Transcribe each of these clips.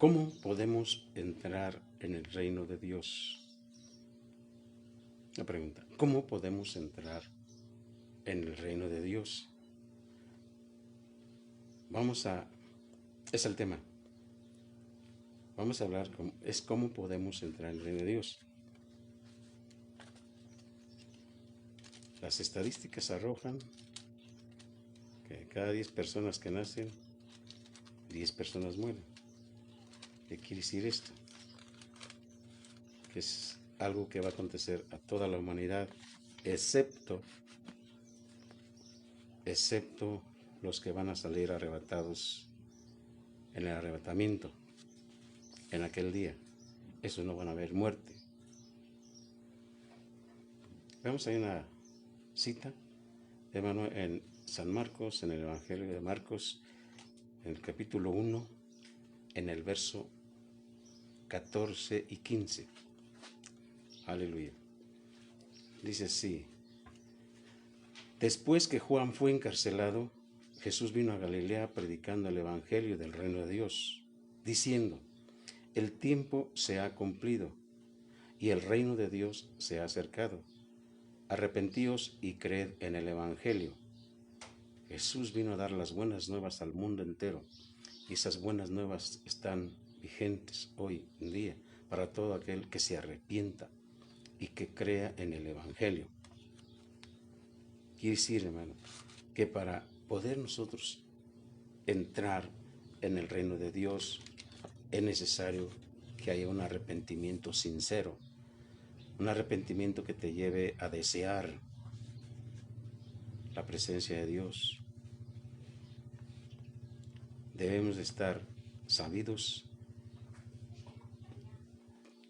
¿Cómo podemos entrar en el reino de Dios? La pregunta, ¿cómo podemos entrar en el reino de Dios? Es el tema. Vamos a hablar, cómo podemos entrar en el reino de Dios. Las estadísticas arrojan que cada 10 personas que nacen, 10 personas mueren. ¿Qué quiere decir esto? Que es algo que va a acontecer a toda la humanidad, excepto los que van a salir arrebatados en el arrebatamiento, en aquel día. Esos no van a ver muerte. Vemos ahí una cita en San Marcos, en el Evangelio de Marcos, en el capítulo 1, en el verso 14 y 15. Aleluya. Dice así: después que Juan fue encarcelado, Jesús vino a Galilea predicando el Evangelio del reino de Dios, diciendo: el tiempo se ha cumplido y el reino de Dios se ha acercado. Arrepentíos y creed en el Evangelio. Jesús vino a dar las buenas nuevas al mundo entero, y esas buenas nuevas están vigentes hoy en día para todo aquel que se arrepienta y que crea en el Evangelio. Quiere decir, hermano, que para poder nosotros entrar en el reino de Dios es necesario que haya un arrepentimiento sincero, un arrepentimiento que te lleve a desear la presencia de Dios. Debemos de estar sabidos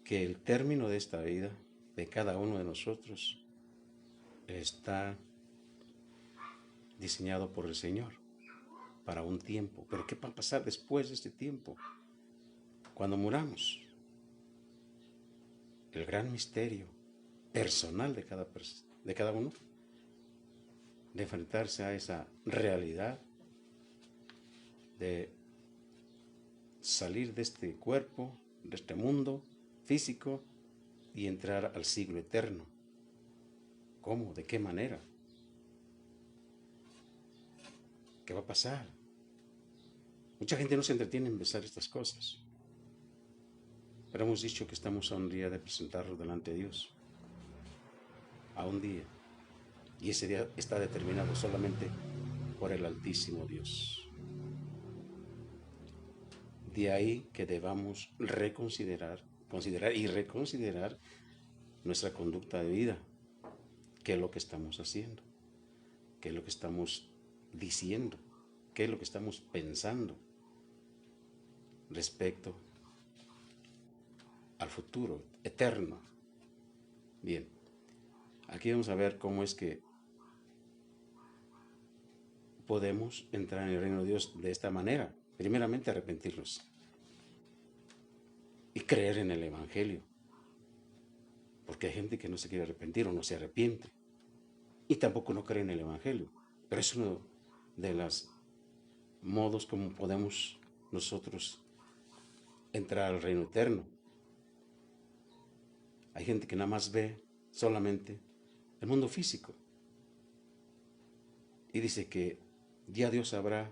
que el término de esta vida, de cada uno de nosotros, está diseñado por el Señor para un tiempo. Pero ¿qué va a pasar después de este tiempo? Cuando muramos. El gran misterio personal de cada uno, de enfrentarse a esa realidad, de salir de este cuerpo, de este mundo físico y entrar al siglo eterno. ¿Cómo? ¿De qué manera? ¿Qué va a pasar? Mucha gente no se entretiene en pensar estas cosas, pero hemos dicho que estamos a un día de presentarlo delante de Dios, a un día, y ese día está determinado solamente por el Altísimo Dios. De ahí que debamos considerar y reconsiderar nuestra conducta de vida. ¿Qué es lo que estamos haciendo? ¿Qué es lo que estamos diciendo? ¿Qué es lo que estamos pensando respecto al futuro eterno? Bien, aquí vamos a ver cómo es que podemos entrar en el reino de Dios de esta manera. Primeramente, arrepentirnos y creer en el Evangelio, porque hay gente que no se quiere arrepentir o no se arrepiente y tampoco no cree en el Evangelio. Pero es uno de los modos como podemos nosotros entrar al reino eterno. Hay gente que nada más ve solamente el mundo físico y dice que ya Dios sabrá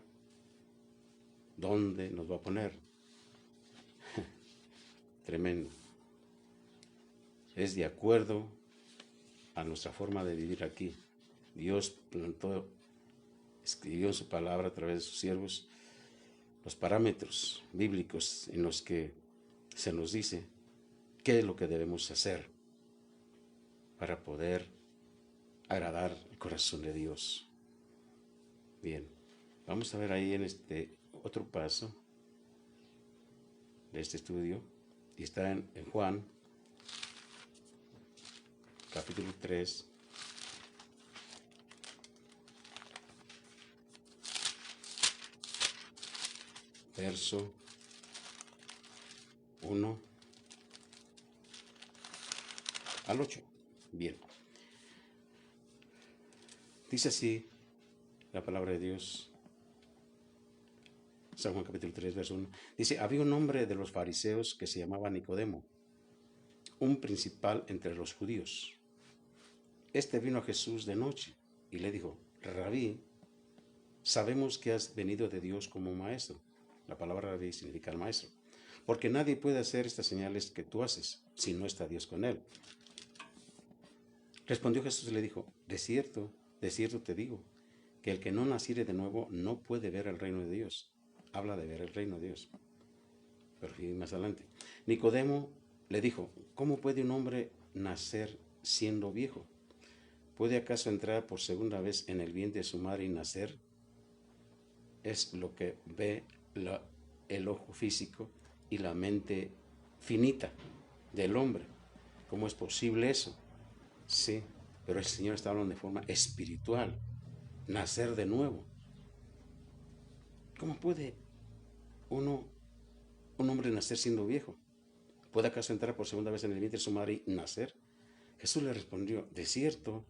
dónde nos va a poner. Tremendo. Es de acuerdo a nuestra forma de vivir aquí. Dios escribió en su palabra a través de sus siervos los parámetros bíblicos en los que se nos dice qué es lo que debemos hacer para poder agradar el corazón de Dios. Bien, vamos a ver ahí en este otro paso de este estudio, y está en Juan, capítulo 3, verso 1 al 8. Bien. Dice así la palabra de Dios: San Juan capítulo 3, verso 1. Dice, había un hombre de los fariseos que se llamaba Nicodemo, un principal entre los judíos. Este vino a Jesús de noche y le dijo, Rabí, sabemos que has venido de Dios como maestro. La palabra rabí significa el maestro. Porque nadie puede hacer estas señales que tú haces si no está Dios con él. Respondió Jesús y le dijo, de cierto te digo, que el que no naciere de nuevo no puede ver el reino de Dios. Habla de ver el reino de Dios. Pero fíjense más adelante. Nicodemo le dijo, ¿cómo puede un hombre nacer siendo viejo? ¿Puede acaso entrar por segunda vez en el vientre de su madre y nacer? Es lo que ve el ojo físico y la mente finita del hombre. ¿Cómo es posible eso? Sí, pero el Señor está hablando de forma espiritual, nacer de nuevo. ¿Cómo puede un hombre nacer siendo viejo? ¿Puede acaso entrar por segunda vez en el vientre de su madre y nacer? Jesús le respondió, de cierto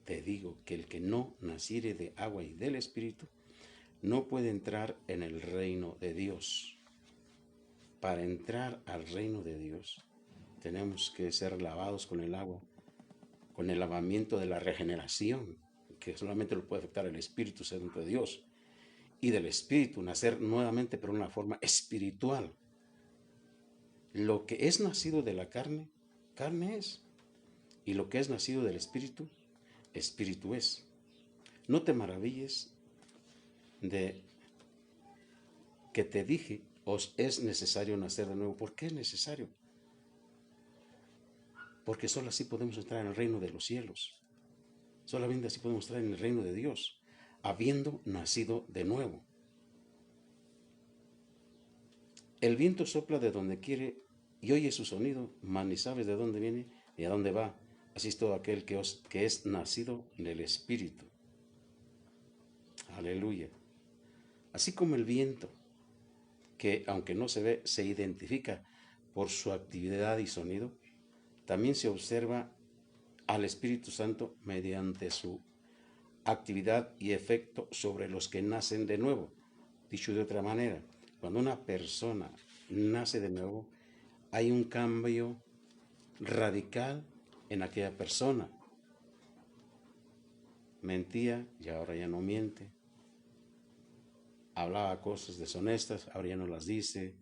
te digo que el que no naciere de agua y del Espíritu no puede entrar en el reino de Dios. Para entrar al reino de Dios tenemos que ser lavados con el agua, con el lavamiento de la regeneración, que solamente lo puede afectar el Espíritu Santo de Dios. Y del Espíritu, nacer nuevamente, pero de una forma espiritual. Lo que es nacido de la carne, carne es. Y lo que es nacido del Espíritu, Espíritu es. No te maravilles de que te dije, os es necesario nacer de nuevo. ¿Por qué es necesario? Porque solo así podemos entrar en el reino de los cielos. Solamente así podemos entrar en el reino de Dios, habiendo nacido de nuevo. El viento sopla de donde quiere y oye su sonido, mas ni sabes de dónde viene ni a dónde va. Así es todo aquel que es nacido del Espíritu. Aleluya. Así como el viento, que aunque no se ve, se identifica por su actividad y sonido, también se observa al Espíritu Santo mediante su actividad y efecto sobre los que nacen de nuevo. Dicho de otra manera, cuando una persona nace de nuevo, hay un cambio radical en aquella persona. Mentía y ahora ya no miente. Hablaba cosas deshonestas, ahora ya no las dice.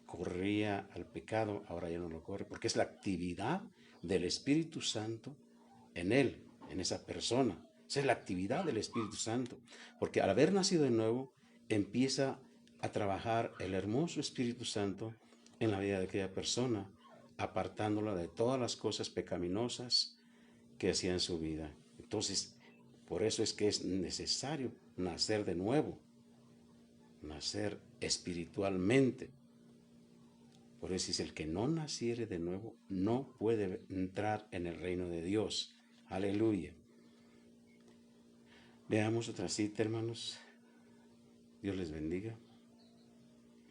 Corría al pecado, ahora ya no lo corre, porque es la actividad del Espíritu Santo en él, en esa persona. Esa es la actividad del Espíritu Santo, porque al haber nacido de nuevo, empieza a trabajar el hermoso Espíritu Santo en la vida de aquella persona, apartándola de todas las cosas pecaminosas que hacía en su vida. Entonces, por eso es que es necesario nacer de nuevo, nacer espiritualmente. Por eso dice, el que no naciere de nuevo no puede entrar en el reino de Dios. Aleluya. Veamos otra cita, hermanos. Dios les bendiga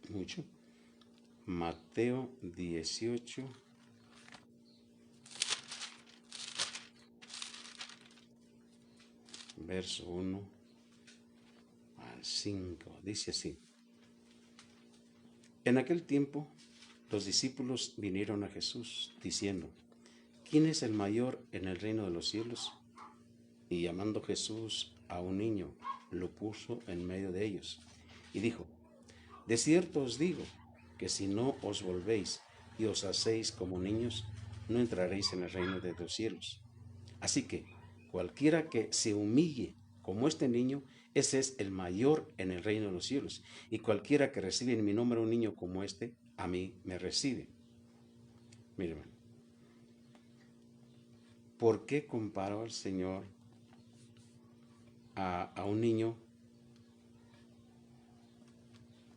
mucho. Mateo 18. Verso 1 al 5. Dice así. En aquel tiempo, los discípulos vinieron a Jesús diciendo, ¿quién es el mayor en el reino de los cielos? Y llamando Jesús a un niño, lo puso en medio de ellos y dijo, de cierto os digo que si no os volvéis y os hacéis como niños, no entraréis en el reino de los cielos. Así que cualquiera que se humille como este niño, ese es el mayor en el reino de los cielos. Y cualquiera que recibe en mi nombre a un niño como este, a mí me recibe. Miren, ¿por qué comparó al Señor a un niño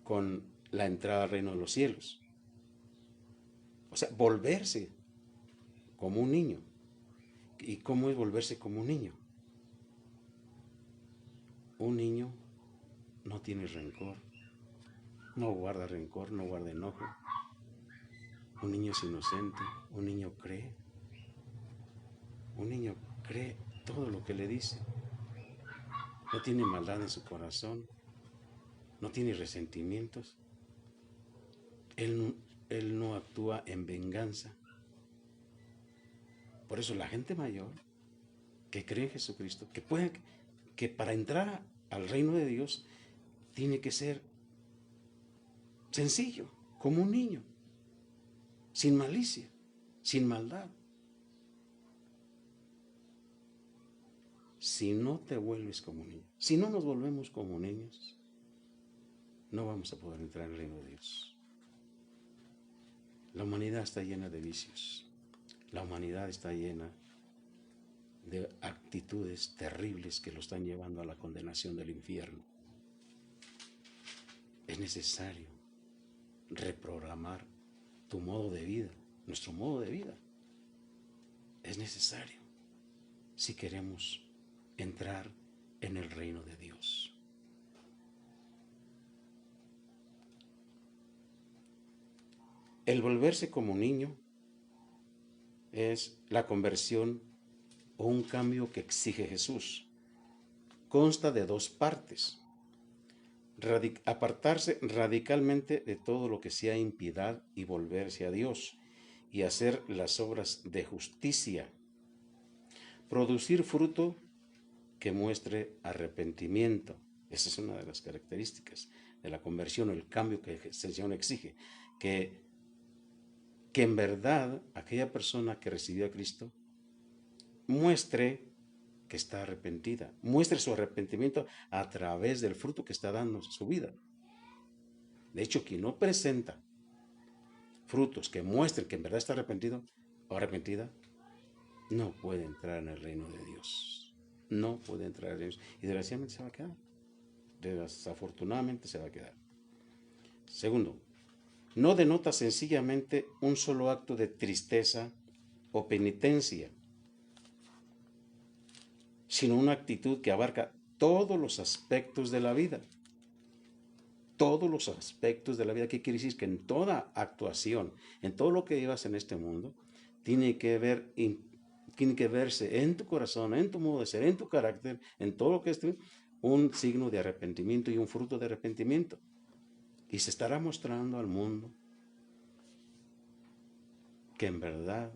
con la entrada al reino de los cielos? O sea, volverse como un niño. ¿Y cómo es volverse como un niño? Un niño no tiene rencor, no guarda rencor, no guarda enojo. Un niño es inocente, un niño cree todo lo que le dice. No tiene maldad en su corazón. no tiene resentimientos, Él no actúa en venganza. Por eso la gente mayor que cree en Jesucristo, que para entrar al reino de Dios tiene que ser sencillo, como un niño, sin malicia, sin maldad. Si no te vuelves como un niño, si no nos volvemos como niños, no vamos a poder entrar en el reino de Dios. La humanidad está llena de vicios. La humanidad está llena de actitudes terribles que lo están llevando a la condenación del infierno. Es necesario reprogramar tu modo de vida, nuestro modo de vida. Es necesario si queremos entrar en el reino de Dios. El volverse como niño es la conversión o un cambio que exige Jesús. Consta de dos partes. Apartarse radicalmente de todo lo que sea impiedad y volverse a Dios y hacer las obras de justicia. Producir fruto que muestre arrepentimiento. Esa es una de las características de la conversión, el cambio que el Señor exige. Que en verdad aquella persona que recibió a Cristo muestre que está arrepentida, muestre su arrepentimiento a través del fruto que está dando en su vida. De hecho, quien no presenta frutos que muestren que en verdad está arrepentido o arrepentida, no puede entrar en el reino de Dios. No puede entrar en Dios. Y desgraciadamente se va a quedar. Desafortunadamente se va a quedar. Segundo, no denota sencillamente un solo acto de tristeza o penitencia, sino una actitud que abarca todos los aspectos de la vida. Todos los aspectos de la vida. ¿Qué quiere decir? Que en toda actuación, en todo lo que llevas en este mundo, tiene que verse en tu corazón, en tu modo de ser, en tu carácter, en todo lo que es un signo de arrepentimiento y un fruto de arrepentimiento. Y se estará mostrando al mundo que en verdad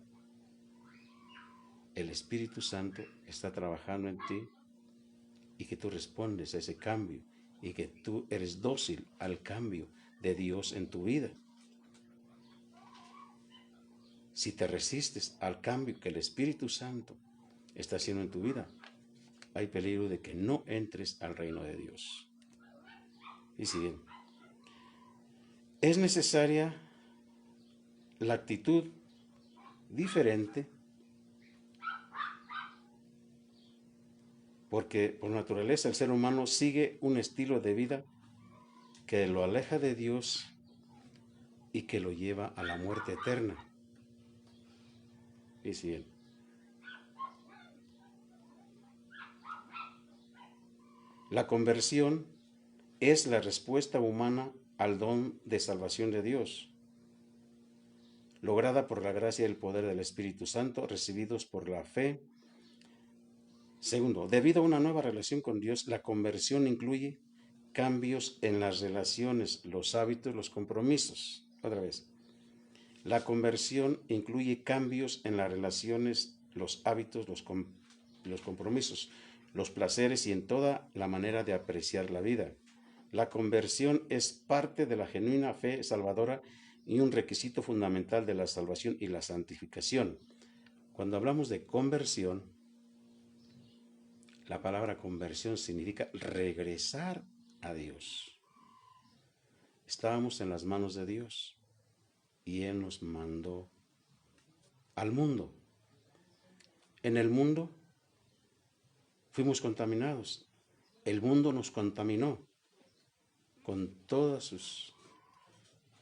el Espíritu Santo está trabajando en ti y que tú respondes a ese cambio y que tú eres dócil al cambio de Dios en tu vida. Si te resistes al cambio que el Espíritu Santo está haciendo en tu vida, hay peligro de que no entres al reino de Dios. Y si bien es necesaria la actitud diferente, porque por naturaleza el ser humano sigue un estilo de vida que lo aleja de Dios y que lo lleva a la muerte eterna. Y si bien la conversión es la respuesta humana al don de salvación de Dios, lograda por la gracia y el poder del Espíritu Santo, recibidos por la fe. Segundo, debido a una nueva relación con Dios, la conversión incluye cambios en las relaciones, los hábitos, los compromisos. Otra vez, la conversión incluye cambios en las relaciones, los hábitos, los compromisos, los placeres y en toda la manera de apreciar la vida. La conversión es parte de la genuina fe salvadora y un requisito fundamental de la salvación y la santificación. Cuando hablamos de conversión, la palabra conversión significa regresar a Dios. Estábamos en las manos de Dios y Él nos mandó al mundo. En el mundo fuimos contaminados. El mundo nos contaminó con todas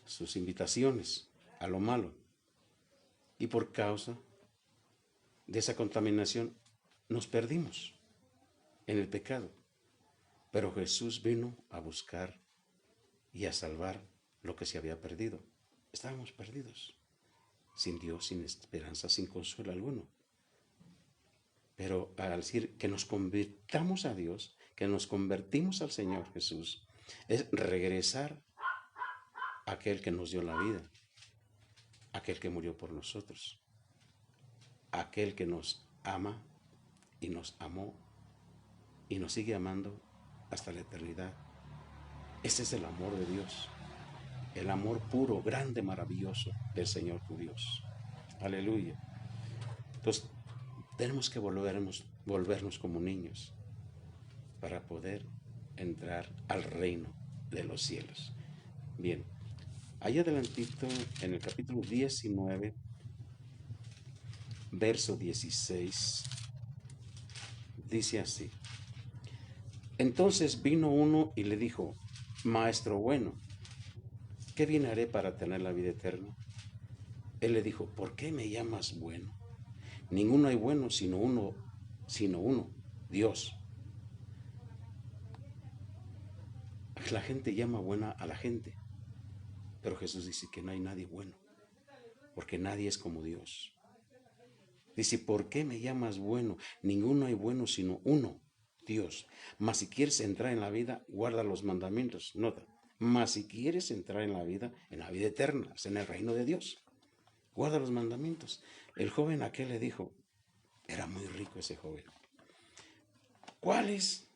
sus invitaciones a lo malo. Y por causa de esa contaminación nos perdimos en el pecado. Pero Jesús vino a buscar y a salvar lo que se había perdido. Estábamos perdidos, sin Dios, sin esperanza, sin consuelo alguno. Pero al decir que nos convirtamos a Dios, que nos convertimos al Señor Jesús, Es regresar a aquel que nos dio la vida, aquel que murió por nosotros, aquel que nos ama y nos amó y nos sigue amando hasta la eternidad. Ese es el amor de Dios, el amor puro, grande, maravilloso del Señor tu Dios. Aleluya. Entonces, tenemos que volvernos como niños para poder entrar al reino de los cielos. Bien, allá adelantito en el capítulo 19, verso 16, dice así: entonces vino uno y le dijo, maestro bueno, ¿qué bien haré para tener la vida eterna? Él le dijo, ¿por qué me llamas bueno? Ninguno hay bueno sino uno, Dios. La gente llama buena a la gente, pero Jesús dice que no hay nadie bueno, porque nadie es como Dios. Dice, ¿por qué me llamas bueno? Ninguno hay bueno sino uno, Dios. Mas si quieres entrar en la vida, guarda los mandamientos. Nota, mas si quieres entrar en la vida eterna, en el reino de Dios, guarda los mandamientos. El joven aquel le dijo, era muy rico ese joven, ¿cuáles?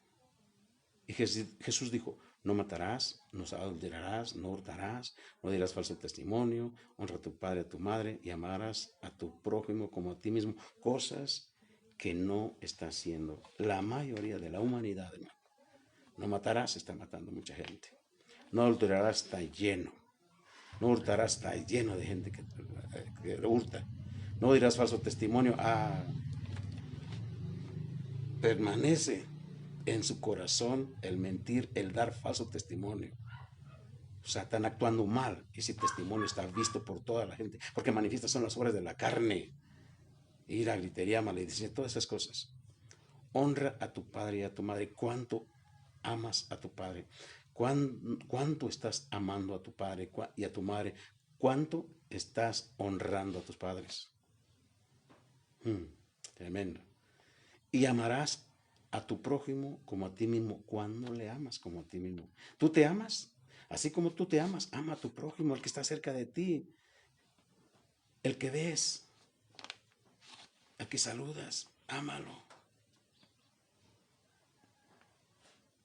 Y Jesús dijo, no matarás, no adulterarás, no hurtarás, no dirás falso testimonio, honra a tu padre y a tu madre y amarás a tu prójimo como a ti mismo. Cosas que no está haciendo la mayoría de la humanidad, hermano. No matarás, está matando mucha gente. No adulterarás, está lleno. No hurtarás, está lleno de gente que hurta. No dirás falso testimonio, permanece en su corazón el mentir, el dar falso testimonio. O sea, están actuando mal. Ese testimonio está visto por toda la gente, porque manifiestas son las obras de la carne. Ira, gritería, maledicencia, todas esas cosas. Honra a tu padre y a tu madre. ¿Cuánto amas a tu padre? ¿Cuánto estás amando a tu padre y a tu madre? ¿Cuánto estás honrando a tus padres? Tremendo. Y amarás a tu prójimo como a ti mismo. ¿Cuándo le amas como a ti mismo? ¿Tú te amas? Así como tú te amas, ama a tu prójimo, el que está cerca de ti, el que ves, al que saludas, ámalo.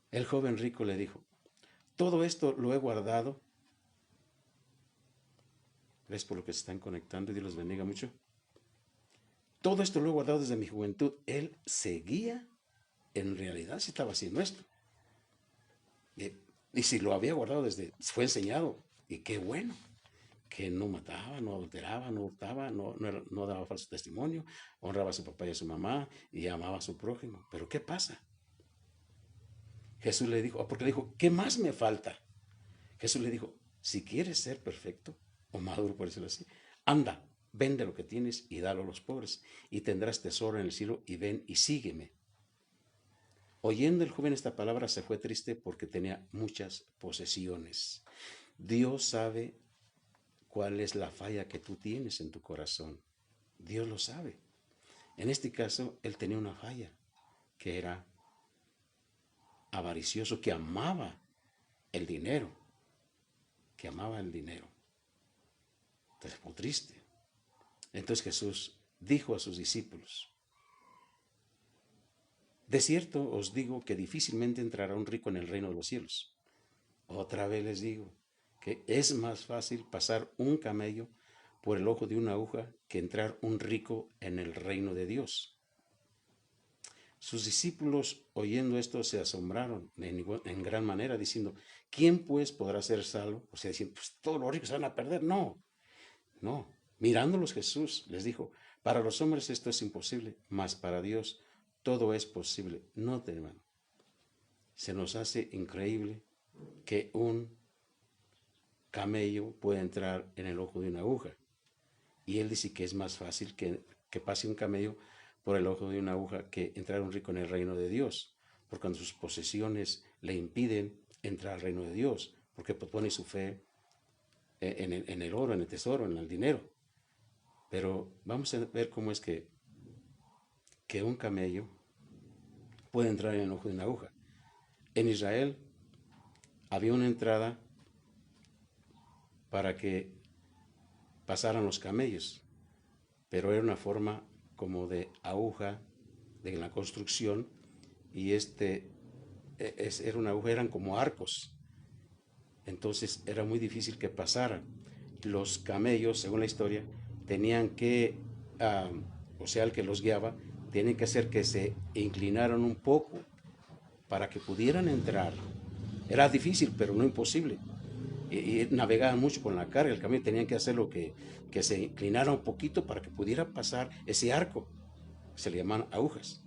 El joven rico le dijo, todo esto lo he guardado. ¿Ves por lo que se están conectando? Y Dios los bendiga mucho. Todo esto lo he guardado desde mi juventud. Él seguía, en realidad sí estaba haciendo esto. Y si lo había guardado fue enseñado. Y qué bueno, que no mataba, no adulteraba, no hurtaba, no daba falso testimonio, honraba a su papá y a su mamá y amaba a su prójimo. Pero ¿qué pasa? Jesús le dijo, porque le dijo, ¿qué más me falta? Jesús le dijo, si quieres ser perfecto o maduro, por decirlo así, anda, vende lo que tienes y dalo a los pobres y tendrás tesoro en el cielo y ven y sígueme. Oyendo el joven esta palabra se fue triste porque tenía muchas posesiones. Dios sabe cuál es la falla que tú tienes en tu corazón. Dios lo sabe. En este caso, él tenía una falla, que era avaricioso, que amaba el dinero, Entonces, muy triste. Entonces Jesús dijo a sus discípulos, de cierto os digo que difícilmente entrará un rico en el reino de los cielos. Otra vez les digo que es más fácil pasar un camello por el ojo de una aguja que entrar un rico en el reino de Dios. Sus discípulos, oyendo esto, se asombraron en gran manera, diciendo, ¿quién pues podrá ser salvo? O sea, diciendo, pues todos los ricos se van a perder. No. Mirándolos Jesús les dijo, para los hombres esto es imposible, mas para Dios todo es posible. Note, hermano, se nos hace increíble que un camello pueda entrar en el ojo de una aguja. Y él dice que es más fácil que pase un camello por el ojo de una aguja que entrar un rico en el reino de Dios, porque cuando sus posesiones le impiden entrar al reino de Dios, porque pone su fe en el oro, en el tesoro, en el dinero. Pero vamos a ver cómo es que un camello puede entrar en el ojo de una aguja. En Israel había una entrada para que pasaran los camellos, pero era una forma como de aguja de la construcción y era una aguja, eran como arcos, entonces era muy difícil que pasaran. Los camellos, según la historia, tenían que, ah, o sea, el que los guiaba, tienen que hacer que se inclinaran un poco para que pudieran entrar. Era difícil, pero no imposible. Y navegaban mucho con la carga, el camello tenían que hacer que se inclinara un poquito para que pudiera pasar ese arco. Se le llaman agujas,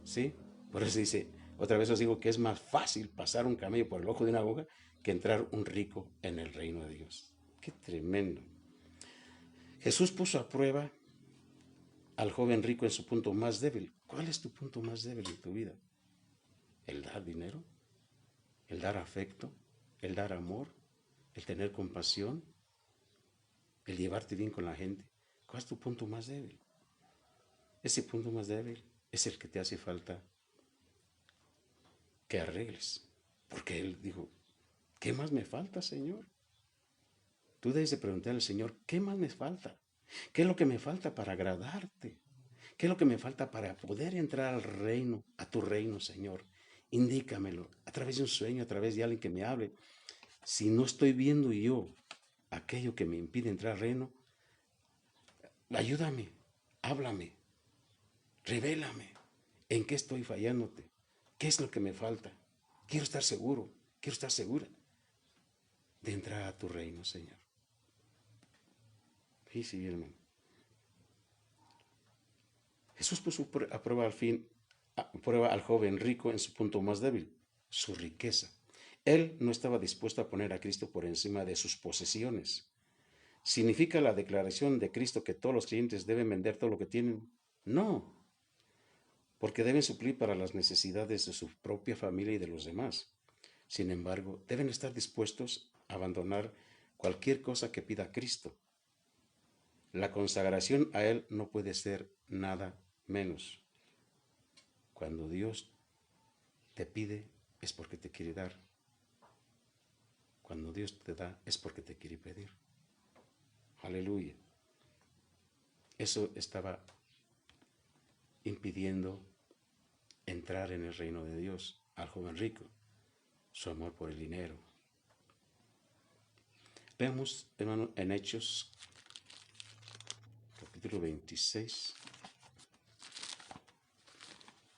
¿sí? Por eso dice, otra vez os digo que es más fácil pasar un camello por el ojo de una aguja que entrar un rico en el reino de Dios. Qué tremendo. Jesús puso a prueba al joven rico en su punto más débil. ¿Cuál es tu punto más débil en tu vida? ¿El dar dinero? ¿El dar afecto? ¿El dar amor? ¿El tener compasión? ¿El llevarte bien con la gente? ¿Cuál es tu punto más débil? Ese punto más débil es el que te hace falta que arregles. Porque él dijo, ¿qué más me falta, Señor? Tú debes de preguntarle al Señor, ¿qué más me falta? ¿Qué es lo que me falta para agradarte? ¿Qué es lo que me falta para poder entrar al reino, a tu reino, Señor? Indícamelo a través de un sueño, a través de alguien que me hable. Si no estoy viendo yo aquello que me impide entrar al reino, ayúdame, háblame, revélame. ¿En qué estoy fallándote? ¿Qué es lo que me falta? Quiero estar seguro, quiero estar segura de entrar a tu reino, Señor. Sí, sí, hermano. Jesús puso a prueba al joven rico en su punto más débil, su riqueza. Él no estaba dispuesto a poner a Cristo por encima de sus posesiones. ¿Significa la declaración de Cristo que todos los creyentes deben vender todo lo que tienen? No, porque deben suplir para las necesidades de su propia familia y de los demás. Sin embargo, deben estar dispuestos a abandonar cualquier cosa que pida Cristo. La consagración a Él no puede ser nada menos. Cuando Dios te pide es porque te quiere dar. Cuando Dios te da es porque te quiere pedir. Aleluya. Eso estaba impidiendo entrar en el reino de Dios al joven rico, su amor por el dinero. Vemos, hermano, en Hechos, capítulo 26.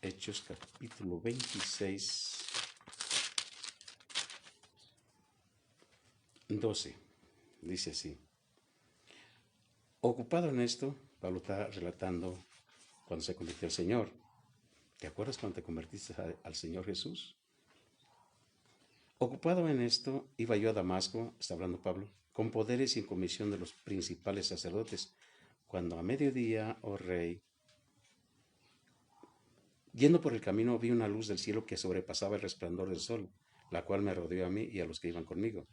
Hechos, capítulo 26, 12. Dice así. Ocupado en esto, Pablo está relatando cuando se convirtió al Señor. ¿Te acuerdas cuando te convertiste al Señor Jesús? Ocupado en esto, iba yo a Damasco, está hablando Pablo, con poderes y en comisión de los principales sacerdotes, cuando a mediodía, oh rey, yendo por el camino vi una luz del cielo que sobrepasaba el resplandor del sol, la cual me rodeó a mí y a los que iban conmigo.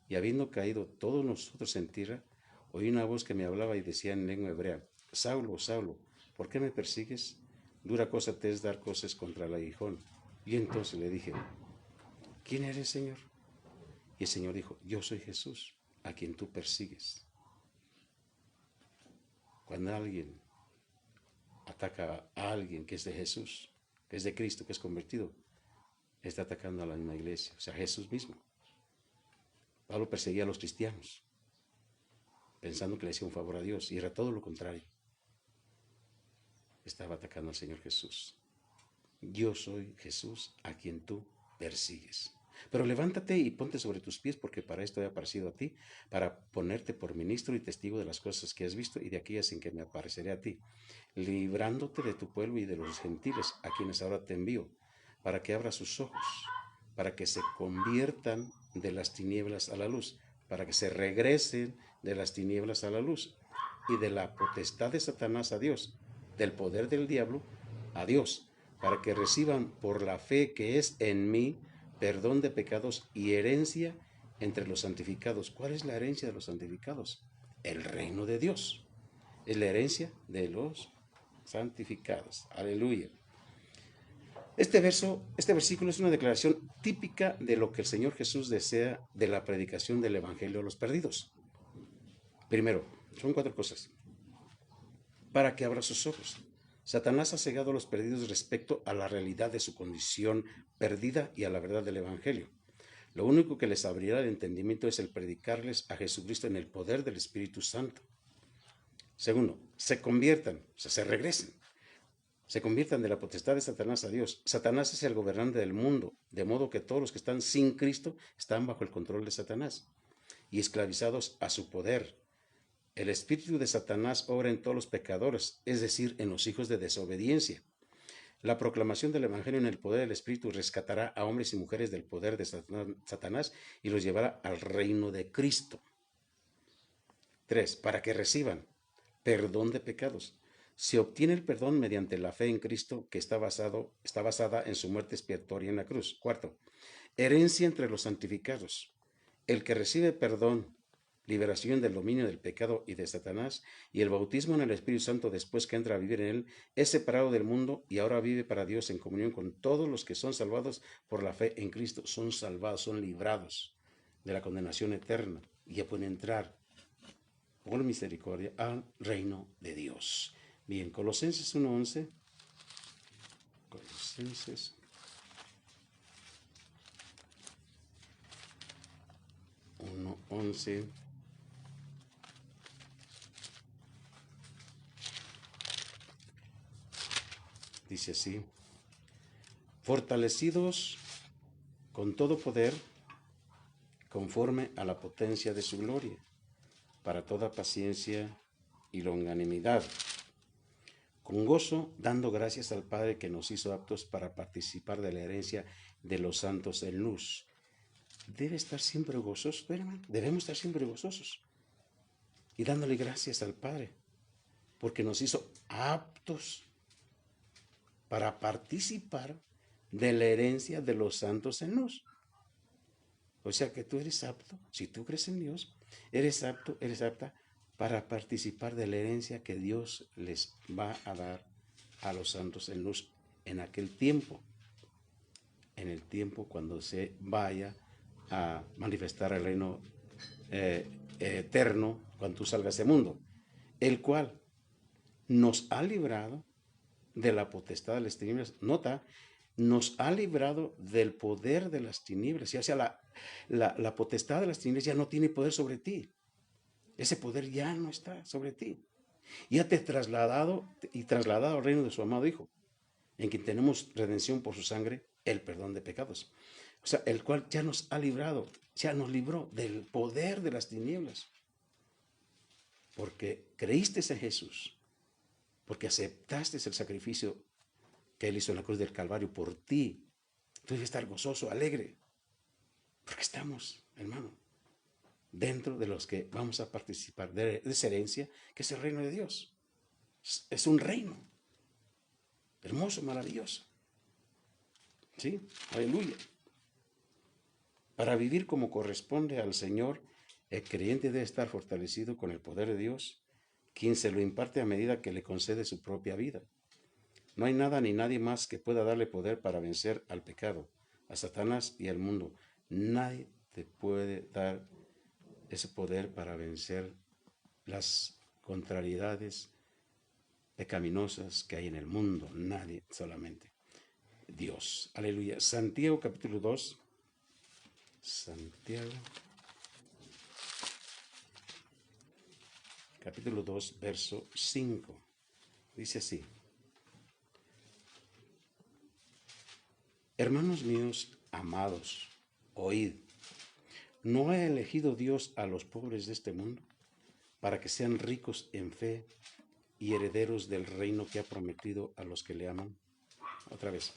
Y habiendo caído todos nosotros en tierra, oí una voz que me hablaba y decía en lengua hebrea, Saulo, Saulo, ¿por qué me persigues? Dura cosa te es dar cosas contra el aguijón. Y entonces le dije, ¿quién eres, Señor? Y el Señor dijo, yo soy Jesús, a quien tú persigues. Cuando alguien ataca a alguien que es de Jesús, que es de Cristo, que es convertido, está atacando a la misma iglesia, o sea, Jesús mismo. Pablo perseguía a los cristianos, pensando que le hacía un favor a Dios, y era todo lo contrario. Estaba atacando al Señor Jesús. Yo soy Jesús a quien tú persigues. Pero levántate y ponte sobre tus pies, porque para esto he aparecido a ti, para ponerte por ministro y testigo de las cosas que has visto y de aquellas en que me apareceré a ti, librándote de tu pueblo y de los gentiles, a quienes ahora te envío, para que abras sus ojos, para que se conviertan de las tinieblas a la luz, para que se regresen de las tinieblas a la luz, y de la potestad de Satanás a Dios, del poder del diablo a Dios, para que reciban por la fe que es en mí perdón de pecados y herencia entre los santificados. ¿Cuál es la herencia de los santificados? El reino de Dios. Es la herencia de los santificados. Aleluya. Este versículo es una declaración típica de lo que el Señor Jesús desea de la predicación del Evangelio a los perdidos. Primero, son 4 cosas. Para que abra sus ojos. Satanás ha cegado a los perdidos respecto a la realidad de su condición perdida y a la verdad del Evangelio. Lo único que les abrirá el entendimiento es el predicarles a Jesucristo en el poder del Espíritu Santo. Segundo, se conviertan, o sea, se regresen. Se conviertan de la potestad de Satanás a Dios. Satanás es el gobernante del mundo, de modo que todos los que están sin Cristo están bajo el control de Satanás y esclavizados a su poder. El espíritu de Satanás obra en todos los pecadores, es decir, en los hijos de desobediencia. La proclamación del Evangelio en el poder del Espíritu rescatará a hombres y mujeres del poder de Satanás y los llevará al reino de Cristo. 3. Para que reciban perdón de pecados. Se obtiene el perdón mediante la fe en Cristo que está basada en su muerte expiatoria en la cruz. 4. Herencia entre los santificados. El que recibe perdón, liberación del dominio del pecado y de Satanás, y el bautismo en el Espíritu Santo después que entra a vivir en él, es separado del mundo y ahora vive para Dios en comunión con todos los que son salvados por la fe en Cristo. Son salvados, son librados de la condenación eterna y ya pueden entrar por misericordia al reino de Dios. Bien, Colosenses 1:11. Colosenses 1:11. Dice así: fortalecidos con todo poder, conforme a la potencia de su gloria, para toda paciencia y longanimidad, con gozo, dando gracias al Padre que nos hizo aptos para participar de la herencia de los santos en luz. Debe estar siempre gozosos, hermano. Debemos estar siempre gozosos y dándole gracias al Padre, porque nos hizo aptos para participar de la herencia de los santos en luz. O sea que tú eres apto, si tú crees en Dios, eres apto, eres apta para participar de la herencia que Dios les va a dar a los santos en luz en aquel tiempo, en el tiempo cuando se vaya a manifestar el reino eterno, cuando tú salgas de mundo, el cual nos ha librado de la potestad de las tinieblas. Nota, nos ha librado del poder de las tinieblas. O sea, la potestad de las tinieblas ya no tiene poder sobre ti. Ese poder ya no está sobre ti. Ya te ha trasladado al reino de su amado Hijo, en quien tenemos redención por su sangre, el perdón de pecados. O sea, el cual ya nos ha librado, ya nos libró del poder de las tinieblas. Porque creíste en Jesús, porque aceptaste el sacrificio que Él hizo en la cruz del Calvario por ti. Tú debes estar gozoso, alegre, porque estamos, hermano, dentro de los que vamos a participar de esa herencia, que es el reino de Dios. Es un reino hermoso, maravilloso. ¿Sí? Aleluya. Para vivir como corresponde al Señor, el creyente debe estar fortalecido con el poder de Dios, quien se lo imparte a medida que le concede su propia vida. No hay nada ni nadie más que pueda darle poder para vencer al pecado, a Satanás y al mundo. Nadie te puede dar ese poder para vencer las contrariedades pecaminosas que hay en el mundo. Nadie, solamente Dios. Aleluya. Santiago capítulo 2. Santiago capítulo 2, verso 5. Dice así: hermanos míos amados, oíd. ¿No ha elegido Dios a los pobres de este mundo para que sean ricos en fe y herederos del reino que ha prometido a los que le aman? Otra vez.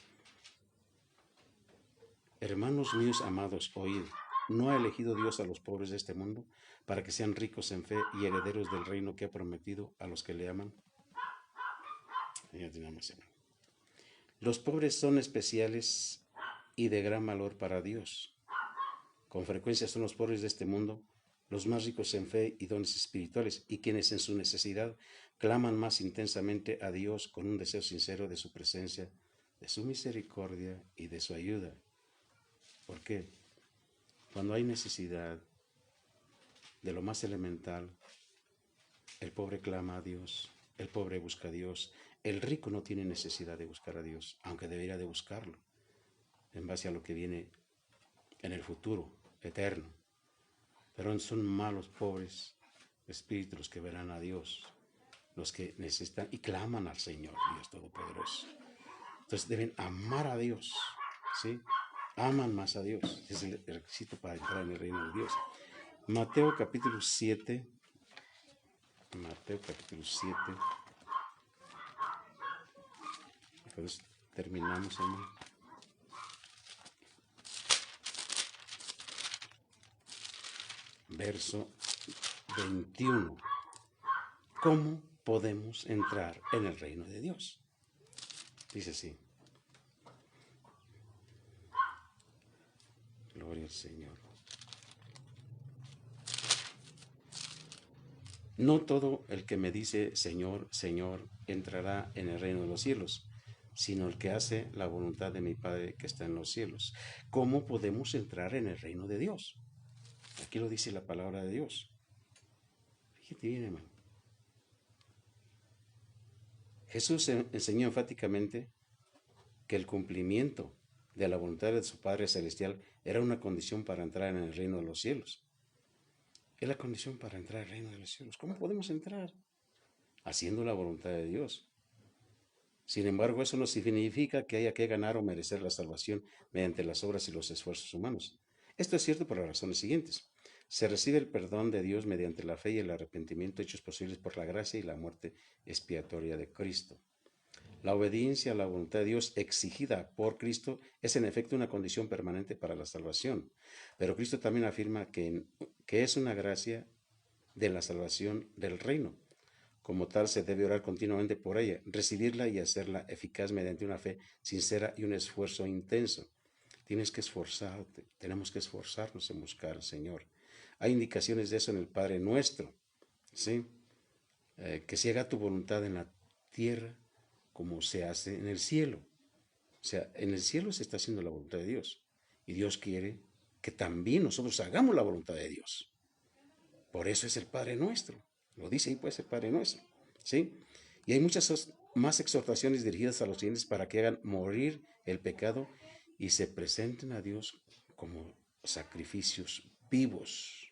Hermanos míos amados, oíd. ¿No ha elegido Dios a los pobres de este mundo para que sean ricos en fe y herederos del reino que ha prometido a los que le aman? Los pobres son especiales y de gran valor para Dios. Con frecuencia son los pobres de este mundo los más ricos en fe y dones espirituales, y quienes en su necesidad claman más intensamente a Dios con un deseo sincero de su presencia de su misericordia y de su ayuda. ¿Por qué? Cuando hay necesidad de lo más elemental, el pobre clama a Dios, el pobre busca a Dios, el rico no tiene necesidad de buscar a Dios, aunque debería de buscarlo, en base a lo que viene en el futuro, eterno. Pero son malos, pobres espíritus los que verán a Dios, los que necesitan y claman al Señor, Dios Todopoderoso. Entonces deben amar a Dios, ¿sí? Aman más a Dios, es el requisito para entrar en el reino de Dios. Mateo capítulo 7, entonces terminamos, hermano. Verso 21. ¿Cómo podemos entrar en el reino de Dios? Dice así. Gloria al Señor. No todo el que me dice Señor, Señor, entrará en el reino de los cielos, sino el que hace la voluntad de mi Padre que está en los cielos. ¿Cómo podemos entrar en el reino de Dios? Aquí lo dice la palabra de Dios. Fíjate bien, hermano. Jesús enseñó enfáticamente que el cumplimiento de la voluntad de su Padre Celestial era una condición para entrar en el reino de los cielos. Es la condición para entrar al reino de los cielos. ¿Cómo podemos entrar? Haciendo la voluntad de Dios. Sin embargo, eso no significa que haya que ganar o merecer la salvación mediante las obras y los esfuerzos humanos. Esto es cierto por las razones siguientes. Se recibe el perdón de Dios mediante la fe y el arrepentimiento hechos posibles por la gracia y la muerte expiatoria de Cristo. La obediencia a la voluntad de Dios exigida por Cristo es en efecto una condición permanente para la salvación. Pero Cristo también afirma que es una gracia de la salvación del reino. Como tal, se debe orar continuamente por ella, recibirla y hacerla eficaz mediante una fe sincera y un esfuerzo intenso. Tienes que esforzarte, tenemos que esforzarnos en buscar al Señor. Hay indicaciones de eso en el Padre Nuestro, ¿sí? Que se haga tu voluntad en la tierra como se hace en el cielo. O sea, en el cielo se está haciendo la voluntad de Dios. Y Dios quiere que también nosotros hagamos la voluntad de Dios. Por eso es el Padre Nuestro. Lo dice ahí, pues, el Padre Nuestro. ¿Sí? Y hay muchas más exhortaciones dirigidas a los creyentes para que hagan morir el pecado y se presenten a Dios como sacrificios vivos.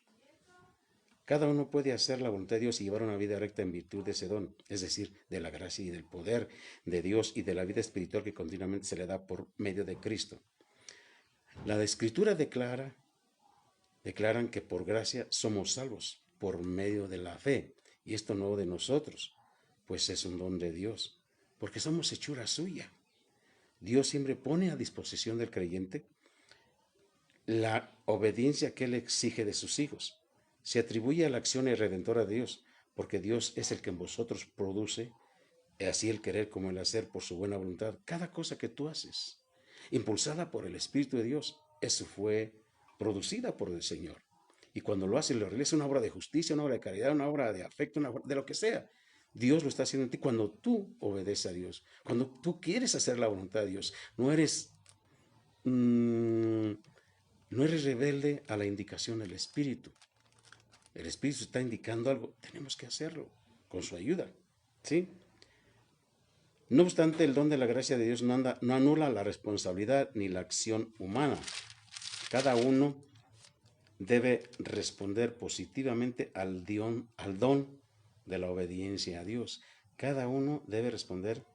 Cada uno puede hacer la voluntad de Dios y llevar una vida recta en virtud de ese don, es decir, de la gracia y del poder de Dios y de la vida espiritual que continuamente se le da por medio de Cristo. La Escritura declaran que por gracia somos salvos por medio de la fe, y esto no de nosotros, pues es un don de Dios, porque somos hechura suya. Dios siempre pone a disposición del creyente la obediencia que Él exige de sus hijos. Se atribuye a la acción redentora de Dios, porque Dios es el que en vosotros produce, así el querer como el hacer por su buena voluntad. Cada cosa que tú haces, impulsada por el Espíritu de Dios, eso fue producida por el Señor. Y cuando lo hace, lo realiza una obra de justicia, una obra de caridad, una obra de afecto, una obra de lo que sea. Dios lo está haciendo en ti cuando tú obedeces a Dios, cuando tú quieres hacer la voluntad de Dios. No eres rebelde a la indicación del Espíritu. El Espíritu está indicando algo, tenemos que hacerlo con su ayuda, ¿sí? No obstante, el don de la gracia de Dios no anula la responsabilidad ni la acción humana. Cada uno debe responder positivamente al don de la obediencia a Dios. Cada uno debe responder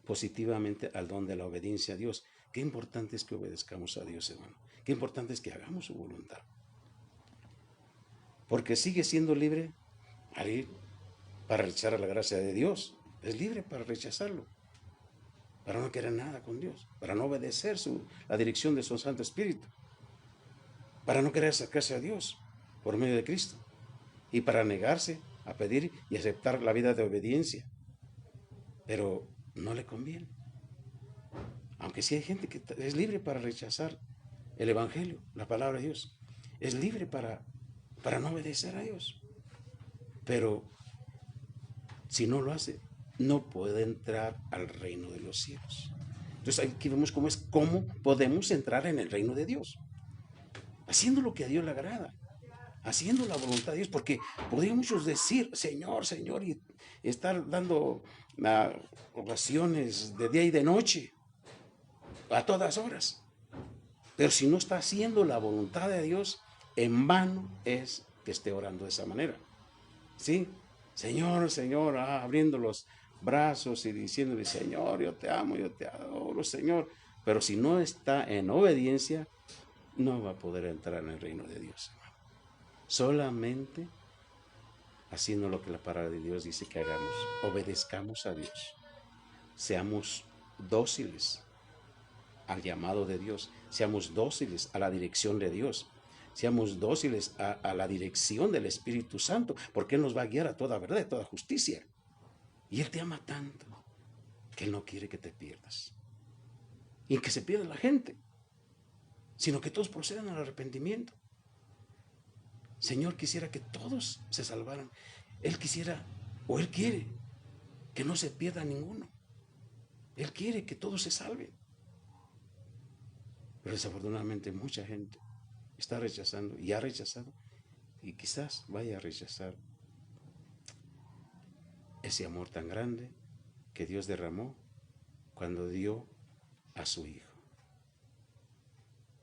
positivamente al don de la obediencia a Dios. Qué importante es que obedezcamos a Dios, hermano. Qué importante es que hagamos su voluntad. Porque sigue siendo libre para rechazar la gracia de Dios. Es libre para rechazarlo, para no querer nada con Dios, para no obedecer la dirección de su Santo Espíritu, para no querer acercarse a Dios por medio de Cristo y para negarse a pedir y aceptar la vida de obediencia. Pero no le conviene. Aunque sí hay gente que es libre para rechazar el Evangelio, la palabra de Dios. Es libre para no obedecer a Dios. Pero si no lo hace, no puede entrar al reino de los cielos. Entonces aquí vemos cómo podemos entrar en el reino de Dios, haciendo lo que a Dios le agrada, haciendo la voluntad de Dios, porque podríamos decir, Señor, Señor, y estar dando oraciones de día y de noche, a todas horas. Pero si no está haciendo la voluntad de Dios, en vano es que esté orando de esa manera. ¿Sí? Señor, Señor, abriendo los brazos y diciéndole, Señor, yo te amo, yo te adoro, Señor. Pero si no está en obediencia, no va a poder entrar en el reino de Dios, hermano. Solamente haciendo lo que la palabra de Dios dice que hagamos. Obedezcamos a Dios. Seamos dóciles al llamado de Dios. Seamos dóciles a la dirección de Dios. Seamos dóciles a la dirección del Espíritu Santo, porque Él nos va a guiar a toda verdad, a toda justicia. Y Él te ama tanto que Él no quiere que te pierdas. Y que se pierda la gente, sino que todos procedan al arrepentimiento. Señor quisiera que todos se salvaran. Él quisiera, o Él quiere, que no se pierda ninguno. Él quiere que todos se salven. Pero desafortunadamente mucha gente está rechazando y ha rechazado y quizás vaya a rechazar ese amor tan grande que Dios derramó cuando dio a su Hijo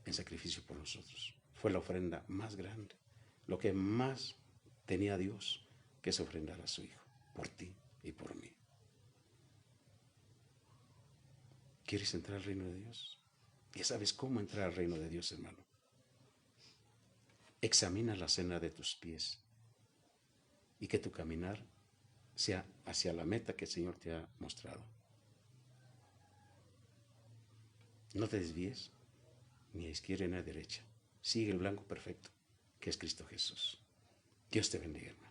en sacrificio por nosotros. Fue la ofrenda más grande, lo que más tenía Dios, que es ofrendar a su Hijo, por ti y por mí. ¿Quieres entrar al reino de Dios? Ya sabes cómo entrar al reino de Dios, hermano. Examina la senda de tus pies y que tu caminar sea hacia la meta que el Señor te ha mostrado. No te desvíes ni a izquierda ni a derecha. Sigue el blanco perfecto, que es Cristo Jesús. Dios te bendiga, hermano.